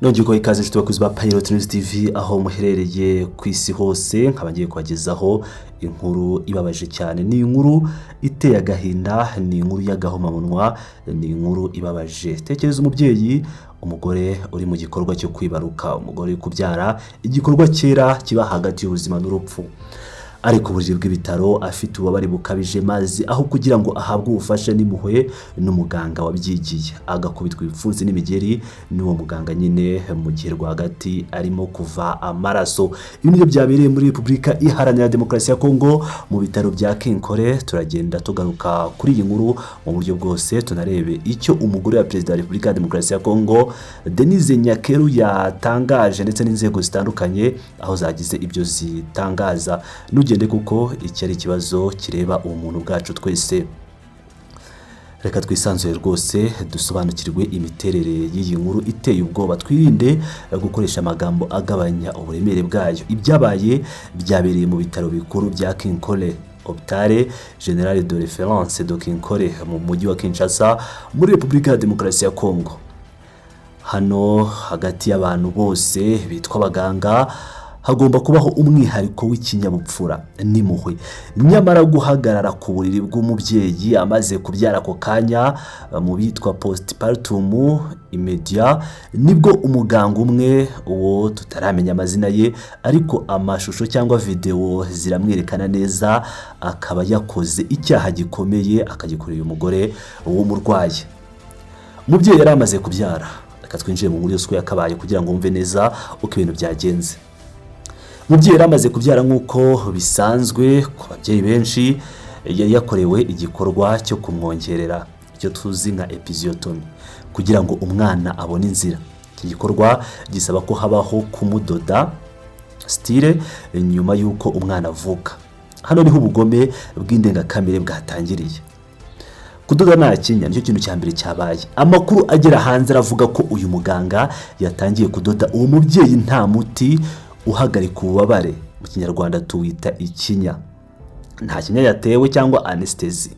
Nongeye ikaze inshuti bakuzi ba Pilot News TV aho muherereye ku isi hose nkaba ngiye kubagezaho inkuru ibabaje cyane. Ni inkuru iteye agahinda, ni inkuru y'agahomamunwa, ni inkuru ibabaje. Tekereza umubyeyi, umugore uri mu gikorwa cyo kwibaruka, umugore uri kubyara, igikorwa cyera kiba hagati y'ubuzima n'urupfu. Ariko uburiri bw'ibitaro afite ububabare bukabije, mazi aho kugira ngo ahabwe ubufasha n'impuhwe n'umuganga wabyigiye, agakubitwa ibipfunsi n'imigeri n'uwo muganga nyine mu gihe rwagati arimo kuva amaraso. Ibi nibyo byabereye muri Repubulika Iharanira Demokarasi ya Kongo mu bitaro bya Kinkole. Turagenda tugaruka kuri iyi nkuru mu buryo bwose, tunarebe icyo umugore wa Perezida wa Repubulika ya Demokarasi ya Kongo Denise Nyakeru yatangaje ndetse n'inzego zitandukanye aho zagize ibyo zitangaza. Ugende kuko iki ari ikibazo kireba umuntu bwacu twese. Reka twisanzure rwose dusobanukirwe imiterere y'iyi nkuru iteye ubwoba, twirinde gukoresha amagambo agabanya uburemere bwayo. Ibyabaye byabereye mu bitaro bikuru bya Kinkole, Hôpital Général de Référence de Kinkole mu mujyi wa Kinshasa muri Repubulika ya Demokarasi ya Kongo. Hano hagati y'abantu bose bitwa abaganga hagomba kubaho umwihariko w'ikinyabupfura n'impuhwe. Nyamara guhagarara ku buriri bw'umubyeyi amaze kubyara ako kanya mu bitwa postpartum immédiat, nibwo umuganga umwe, uwo tutaramenya amazina ye ariko amashusho cyangwa video ziramwerekana neza, akaba yakoze icyaha gikomeye akagikorera umugore w'umurwayi. Umubyeyi yari amaze kubyara. Reka twinjire mu nkuru yose yakabaye kugira ngo umve neza uko ibintu byagenze. Umubyeyi yari amaze kubyara nk'uko bisanzwe ku babyeyi benshi, yari yakorewe igikorwa cyo kumwongerera icyo tuzi nka episiotomy kugira ngo umwana abone inzira. Iki gikorwa gisaba ko habaho kumudoda style nyuma y'uko umwana avuka. Hano niho ubugome bw'indengakamere bwatangiriye. Kudoda nta kinya nicyo kintu cya mbere cyabaye. Amakuru agera hanze aravuga ko uyu muganga yatangiye kudoda uwo mubyeyi nta muti uhagarika ububabare, mu Kinyarwanda tuwita ikinya. Nta kinya yatewe cyangwa anesthesia.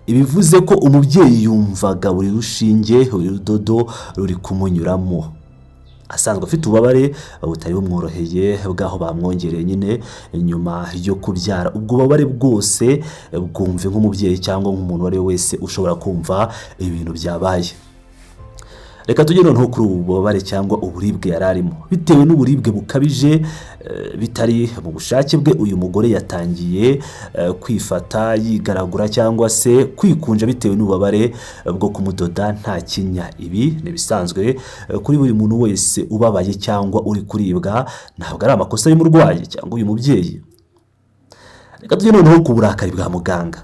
Ibivuze ko umubyeyi yumvaga buri rushinge, buri rudodo ruri kumunyuramo. Asanzwe afite ububabare butari bumworoheye bwaho bamwongereye nyine nyuma yo kubyara. Ubwo bubabare bwose bwumve nk'umubyeyi cyangwa nk'umuntu wari wese ushobora kumva ibintu byabaye. Reka tujye noneho kuri ubu bubabare cyangwa uburibwe yararimo. Bitewe n'uburibwe bukabije bitari mu bushake bwe, uyu mugore yatangiye kwifata yigaragura cyangwa se kwikunja bitewe n'ububabare bwo kumudoda nta kinya. Ibi ni bisanzwe kuri buri muntu wese ubabaye cyangwa uri kuribwa, ntabwo ari amakosa y'umurwayi cyangwa uyu mubyeyi. Reka tujye noneho ku burakari bwa muganga,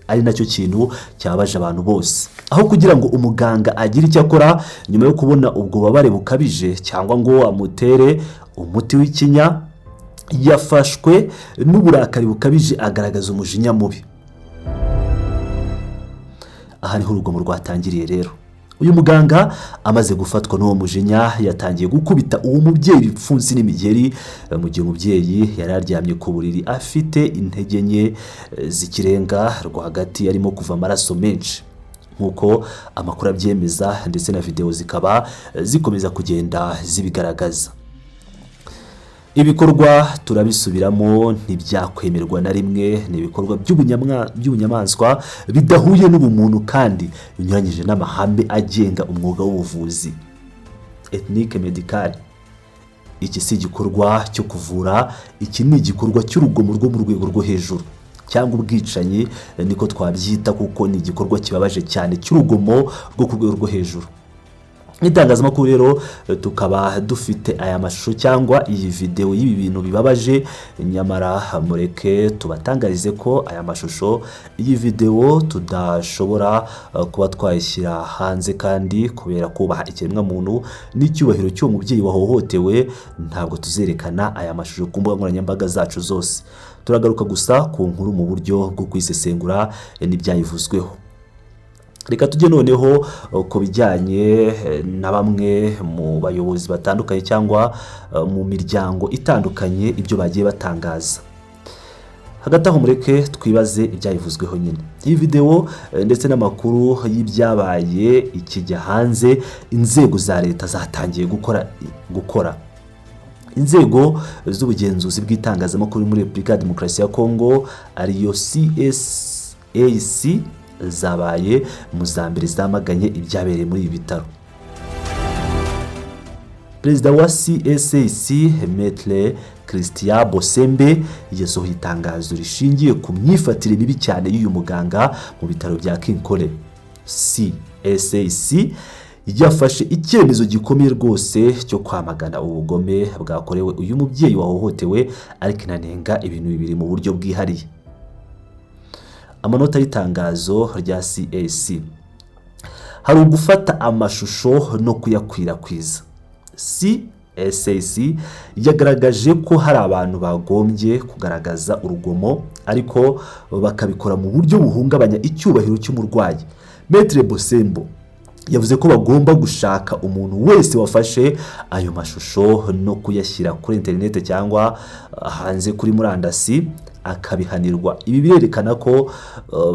ari nacyo kintu cyabaje abantu bose. Aho kugira ngo umuganga agire icyo akora nyuma yo kubona ubwo bubabare bukabije cyangwa ngo amutere umuti w'ikinya, yafashwe n'uburakari bukabije agaragaza umujinya mubi. Aha niho urugomo rwatangiriye rero. Uyu muganga amaze gufatwa n'uwo mujinya yatangiye gukubita uwo mubyeyi ibipfunsi n'imigeri, mu gihe umubyeyi yari aryamye ku buriri afite intege nke zikirenga, rwagati arimo kuva amaraso menshi nk'uko amakuru abyemeza ndetse na video zikaba zikomeza kugenda zibigaragaza. Ibikorwa turabisubiramo ntibyakwemerwa na rimwe, ni ibikorwa by'ubunyamaswa bidahuye n'ubumuntu kandi binyuranyije n'amahame agenga umwuga w'ubuvuzi ethnique médicale. Iki si igikorwa cyo kuvura, iki ni igikorwa cy'urugomo rwo mu rwego rwo hejuru cyangwa ubwicanyi niko twabyita, kuko ni igikorwa kibabaje cyane cy'urugomo rwo ku rwego rwo hejuru. Itangazamakuru rero tukaba dufite aya mashusho cyangwa iyi video y'ibi bintu bibabaje, nyamara mureke tubatangarize ko aya mashusho, iyi video tudashobora kuba twayishyira hanze, kandi kubera kubaha ikiremwa muntu n'icyubahiro cy'uwo mubyeyi wahohotewe, ntabwo tuzerekana aya mashusho ku mbuga nkoranyambaga zacu zose. Turagaruka gusa ku nkuru mu buryo bwo kwisesengura n'ibyayivuzweho. Reka tujye noneho ku bijyanye na bamwe mu bayobozi batandukanye cyangwa mu miryango itandukanye ibyo bagiye batangaza. hagati aho mureke twibaze ibyayivuzweho nyine. Iyi video ndetse n'amakuru y'ibyabaye ikijya hanze, inzego za leta zatangiye gukora. Inzego z'ubugenzuzi bw'itangazamakuru muri Repubulika ya Demokarasi ya Kongo ariyo CSAC zabaye mu za mbere zamaganye ibyabereye muri ibi bitaro. Perezida wa CSAC Maître Christian Bosembe yasohoye itangazo rishingiye ku myifatire mibi cyane y'uyu muganga mu bitaro bya Kinkole. CSAC yafashe icyemezo gikomeye rwose cyo kwamagana ubugome bwakorewe uyu mubyeyi wahohotewe, ariko inanenga ibintu bibiri mu buryo bwihariye. Amanota y'itangazo rya CSAC: hari ugufata amashusho no kuyakwirakwiza. CSAC yagaragaje ko hari abantu bagombye kugaragaza urugomo ariko bakabikora mu buryo buhungabanya icyubahiro cy'umurwayi. Maître Bosembo yavuze ko bagomba gushaka umuntu wese wafashe ayo mashusho no kuyashyira kuri internet cyangwa hanze kuri murandasi akabihanirwa. Ibi birerekana ko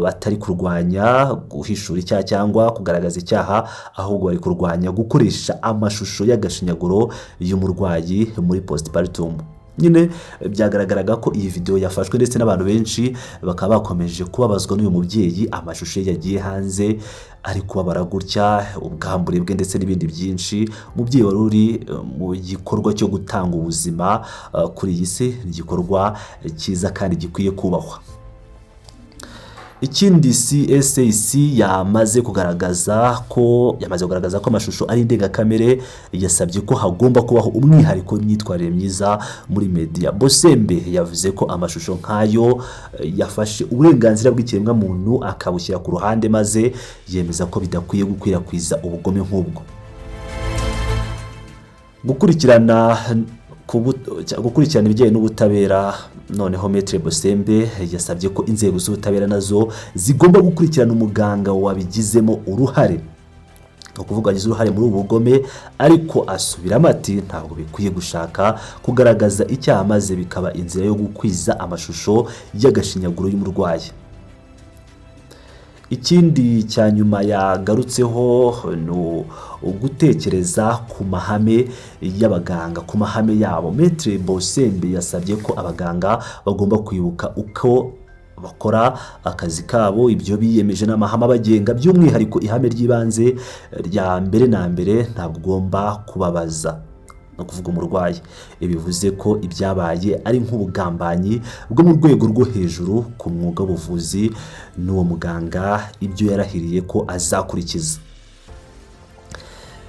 batari kurwanya guhishura icyaha cyangwa kugaragaza icyaha, ahubwo bari kurwanya gukoresha amashusho y'agashinyaguro y'umurwayi muri postpartum. Nyine byagaragaraga ko iyi video yafashwe ndetse n'abantu benshi bakaba bakomeje kubabazwa n'uyu mubyeyi. Amashusho yagiye hanze ari kubabara gutya, ubwambure bwe ndetse n'ibindi byinshi. Umubyeyi wari uri mu gikorwa cyo gutanga ubuzima kuri iyi si, igikorwa cyiza kandi gikwiye kubahwa. Ikindi CSAC yamaze kugaragaza ko amashusho ari indengakamere. Yasabye ko hagomba kubaho umwihariko w'imyitwarire myiza muri media. Bosembe yavuze ko amashusho nk'ayo yafashe uburenganzira bw'ikiremwamuntu akabushyira ku ruhande, maze yemeza ko bidakwiye gukwirakwiza ubugome nk'ubwo. Gukurikirana ibijyanye n'ubutabera. Noneho Maître Bosembe yasabye ko inzego z'ubutabera nazo zigomba gukurikirana umuganga wabigizemo uruhare, no kuvuga agize uruhare muri ubu bugome, ariko asubiramo ati ntabwo bikwiye gushaka kugaragaza icyaha maze bikaba inzira yo gukwiza amashusho y'agashinyaguro y'umurwayi. Ikindi cya nyuma yagarutseho no gutekereza ku mahame y'abaganga, ku mahame yabo. Maître Bosembe yasabye ko abaganga bagomba kwibuka uko bakora akazi kabo, ibyo biyemeje n'amahame abagenga, by'umwihariko ihame ry'ibanze rya mbere na mbere ntabwo ugomba kubabaza, no kuvuga umurwayi. Bivuze ko ibyabaye ari nk'ubugambanyi bwo mu rwego rwo hejuru ku mwuga w'ubuvuzi, n'uwo muganga ibyo yarahiriye ko azakurikiza.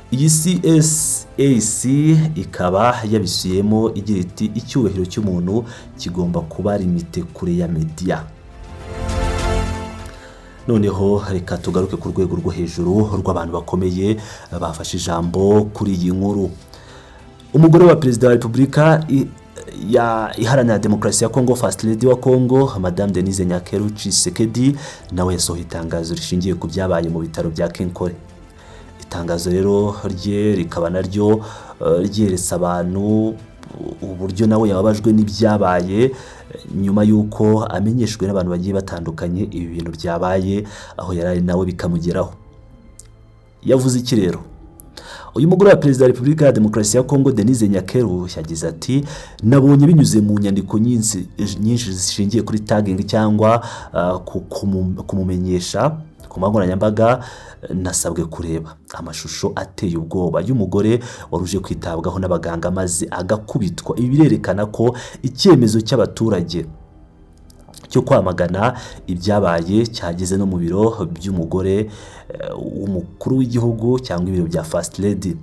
Iyi CSAC ikaba yabisuyemo igira iti icyubahiro cy'umuntu kigomba kuba limite kure ya media. Noneho reka tugaruke ku rwego rwo hejuru rw'abantu bakomeye bafashe ijambo kuri iyi nkuru. Umugore wa Perezida wa Repubulika iharanira demokarasi ya Kongo, First Lady wa Kongo, Madame Denise Nyakeru Tshisekedi, nawe yasohoye itangazo rishingiye ku byabaye mu bitaro bya Kinkole. Itangazo rero rye rikaba naryo ryeretse abantu uburyo nawe yababajwe n'ibyabaye nyuma y'uko amenyeshwe n'abantu bagiye batandukanye ibi bintu byabaye aho yarari nawe bikamugeraho. Yavuze iki rero? Uyu mugore wa Perezida wa Repubulika ya Demokarasi ya Kongo, Denise Nyakeru, yagize ati nabonye binyuze mu nyandiko nyinshi zishingiye kuri tagging cyangwa kumumenyesha ku nkoranyambaga, nasabwe kureba amashusho ateye ubwoba y'umugore waruje kwitabwaho n'abaganga maze agakubitwa. Ibi birerekana ko icyemezo cy'abaturage cyo kwamagana ibyabaye cyageze no mu biro by'umugore w'umukuru w'igihugu cyangwa ibiro bya First Lady.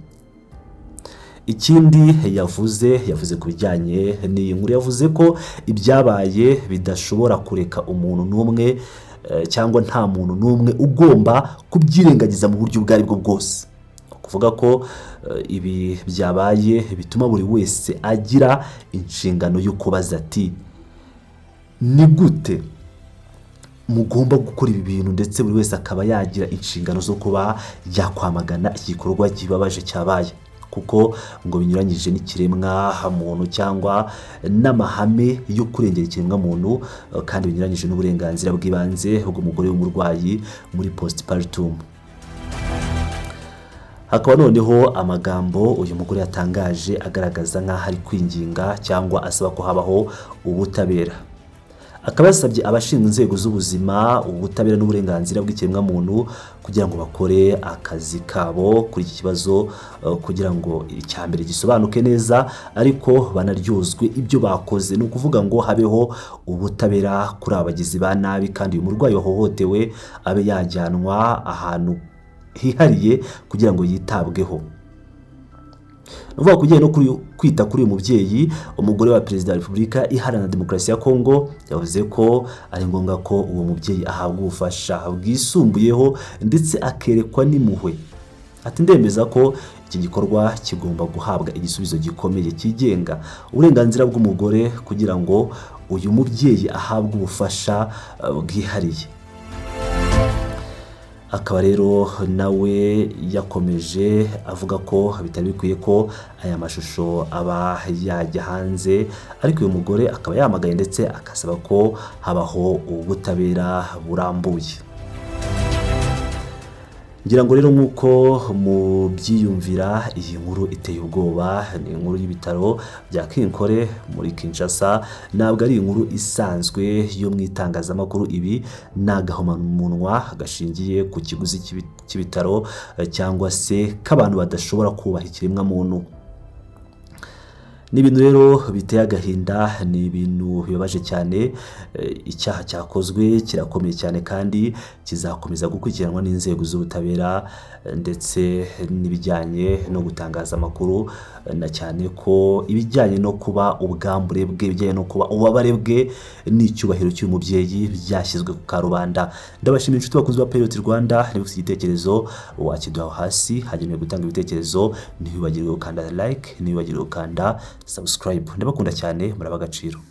Ikindi yavuze ku bijyanye n'iyi nkuru, yavuze ko ibyabaye bidashobora kureka umuntu n'umwe cyangwa nta muntu n'umwe ugomba kubyirengagiza mu buryo ubwo ari bwo bwose. Kuvuga ko ibi byabaye bituma buri wese agira inshingano yo kubaza ati ni gute mugomba gukora ibi bintu, ndetse buri wese akaba yagira inshingano zo kuba yakwamagana igikorwa kibabaje cyabaye. kuko ngo binyuranyije n'ikiremwa muntu cyangwa n'amahame yo kurengera ikiremwa muntu kandi binyuranyije n'uburenganzira bw'ibanze bw'umugore w'umurwayi muri postpartum. Hakaba noneho amagambo uyu mugore yatangaje agaragaza nk'aho ari kwinginga cyangwa asaba ko habaho ubutabera. Akaba yasabye abashinzwe inzego z'ubuzima, ubutabera n'uburenganzira bw'ikiremwa muntu kugira ngo bakore akazi kabo kuri iki kibazo kugira ngo icyambere gisobanuke neza ariko banaryozwe ibyo bakoze. Ni ukuvuga ngo habeho ubutabera kuri abagizi ba nabi kandi uyu murwayi wahohotewe abe yajyanwa ahantu hihariye kugira ngo yitabweho. Nuvuga kugiye no kwita kuri uyu mubyeyi, umugore wa Perezida wa Repubulika Iharanira Demokarasi ya Kongo yavuze ko ari ngombwa ko uwo mubyeyi ahabwa ubufasha bwisumbuyeho ndetse akerekwa n'impuhwe. Ati ndemeza ko iki gikorwa kigomba guhabwa igisubizo gikomeye kigenga uburenganzira bw'umugore kugira ngo uyu mubyeyi ahabwe ubufasha bwihariye. Akaba rero nawe yakomeje avuga ko bitari bikwiye ko aya mashusho aba yajya hanze, ariko uyu mugore akaba yamagaye ndetse akasaba ko habaho ubutabera burambuye. Ngira ngo rero nk'uko mu byiyumvira iyi nkuru iteye ubwoba, ni inkuru y'ibitaro bya Kinkore muri Kinshasa, ntabwo ari inkuru isanzwe yo mu itangazamakuru. Ibi ni agahomamunwa gashingiye ku kiguzi cy'ibitaro cyangwa se k'abantu badashobora kubaha ikiremwa muntu. Ni ibintu rero biteye agahinda, ni ibintu bibabaje cyane. Icyaha cyakozwe kirakomeye cyane kandi kizakomeza gukurikiranwa n'inzego z'ubutabera ndetse n'ibijyanye no gutangaza amakuru, na cyane ko ibijyanye no kuba ubwambure bwe, ibijyanye no kuba ububabare bwe n'icyubahiro cy'uyu mubyeyi byashyizwe ku karubanda. Ndabashimira inshuti bakunzi ba Pilot Rwanda, niba ufite igitekerezo wakiduha hasi hagenewe gutanga ibitekerezo. Ntiwibagirwe gukanda like, ntiwibagirwe gukanda subscribe. Ndabakunda cyane, muraba agaciro.